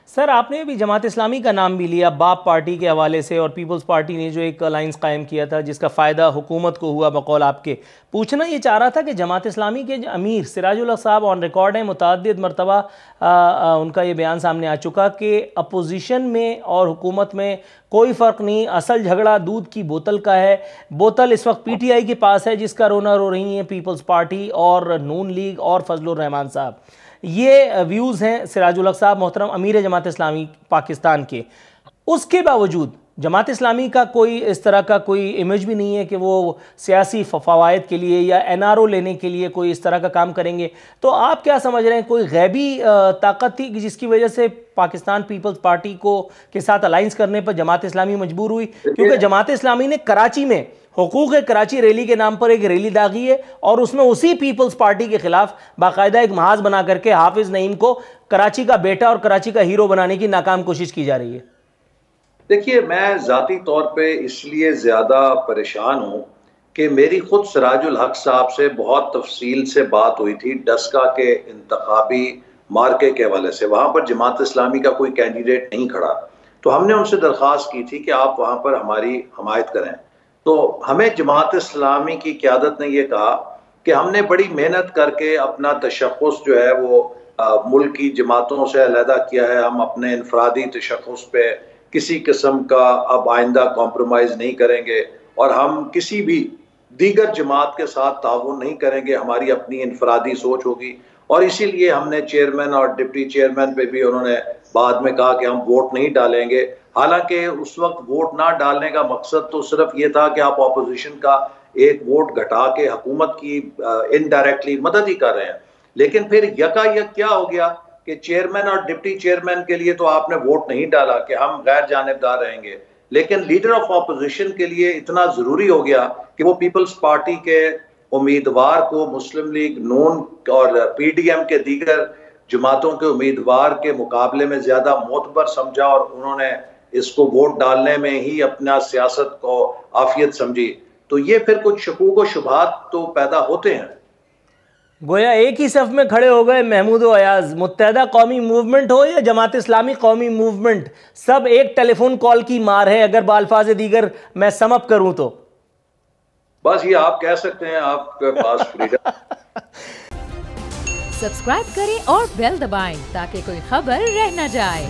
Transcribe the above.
Sir, आपने अभी जमात इस्लामी का नाम भी लिया बाप पार्टी के हवाले से, और पीपल्स पार्टी ने जो एक अलाइंस कायम किया था जिसका फ़ायदा हुकूमत को हुआ बकौल आपके। पूछना ये चाह रहा था कि जमात इस्लामी के अमीर सिराजुल हक साहब ऑन रिकॉर्ड हैं, मुतअद्दिद मरतबा उनका ये बयान सामने आ चुका कि अपोजिशन में और हुकूमत में कोई फ़र्क नहीं, असल झगड़ा दूध की बोतल का है। बोतल इस वक्त PTI के पास है जिसका रोना रो रही हैं पीपल्स पार्टी और नून लीग और फजलुर रहमान साहब। ये व्यूज़ हैं सिराजुल हक साहब मोहतरम अमीर जमात इस्लामी पाकिस्तान के। उसके बावजूद जमात इस्लामी का कोई इस तरह का कोई इमेज भी नहीं है कि वो सियासी फ़वायद के लिए या NRO लेने के लिए कोई इस तरह का काम करेंगे। तो आप क्या समझ रहे हैं, कोई गैबी ताकत थी जिसकी वजह से पाकिस्तान पीपल्स पार्टी को के साथ अलाइंस करने पर जमात इस्लामी मजबूर हुई? क्योंकि जमात इस्लामी ने कराची में हुकूक कराची रैली के नाम पर एक रैली दागी है और उसमें उसी पीपल्स पार्टी के खिलाफ बाकायदा एक महाज बना करके हाफिज नईम को कराची का बेटा और कराची का हीरो बनाने की नाकाम कोशिश की जा रही है। देखिए, मैं ज़ाती तौर पे इसलिए ज़्यादा परेशान हूँ कि मेरी खुद सिराजुल हक साहब से बहुत तफसील से बात हुई थी डस्का के इंतखाबी मार्के के हवाले से। वहाँ पर जमात इस्लामी का कोई कैंडिडेट नहीं खड़ा, तो हमने उनसे दरख्वास्त की थी कि आप वहाँ पर हमारी हमायत करें। तो हमें जमात इस्लामी की क़यादत ने यह कहा कि हमने बड़ी मेहनत करके अपना तशख़्ख़ुस जो है वो मुल्क की जमातों से अलहदा किया है। हम अपने इनफरादी तशख़्ख़ुस पे किसी किस्म का अब आइंदा कॉम्प्रोमाइज़ नहीं करेंगे और हम किसी भी दीगर जमात के साथ ताउन नहीं करेंगे। हमारी अपनी इनफरादी सोच होगी और इसीलिए हमने चेयरमैन और डिप्टी चेयरमैन पे भी उन्होंने बाद में कहा कि हम वोट नहीं डालेंगे। हालांकि उस वक्त वोट ना डालने का मकसद तो सिर्फ ये था कि आप अपोजिशन का एक वोट घटा के हुकूमत की इनडायरेक्टली मदद ही कर रहे हैं। लेकिन फिर यकायक क्या हो गया कि चेयरमैन और डिप्टी चेयरमैन के लिए तो आपने वोट नहीं डाला कि हम गैर जानिबदार रहेंगे, लेकिन लीडर ऑफ अपोजिशन के लिए इतना जरूरी हो गया कि वो पीपल्स पार्टी के उम्मीदवार को मुस्लिम लीग, नून और PDM के दीगर जमातों के उम्मीदवार के मुकाबले में ज्यादा मोतबर समझा और उन्होंने इसको वोट डालने में ही अपना सियासत को आफियत समझी। तो ये फिर कुछ शकूक व शुबहात तो पैदा होते हैं। गोया एक ही सफ में खड़े हो गए महमूद व अयाज। मुत्तहदा कौमी मूवमेंट हो या जमात इस्लामी कौमी मूवमेंट, सब एक टेलीफोन कॉल की मार है। अगर बाल्फाज दीगर मैं समअप करूं तो बस ये आप कह सकते हैं, आपके पास फ्रीडम। सब्सक्राइब करें और बेल दबाएं ताकि कोई खबर रह न जाए।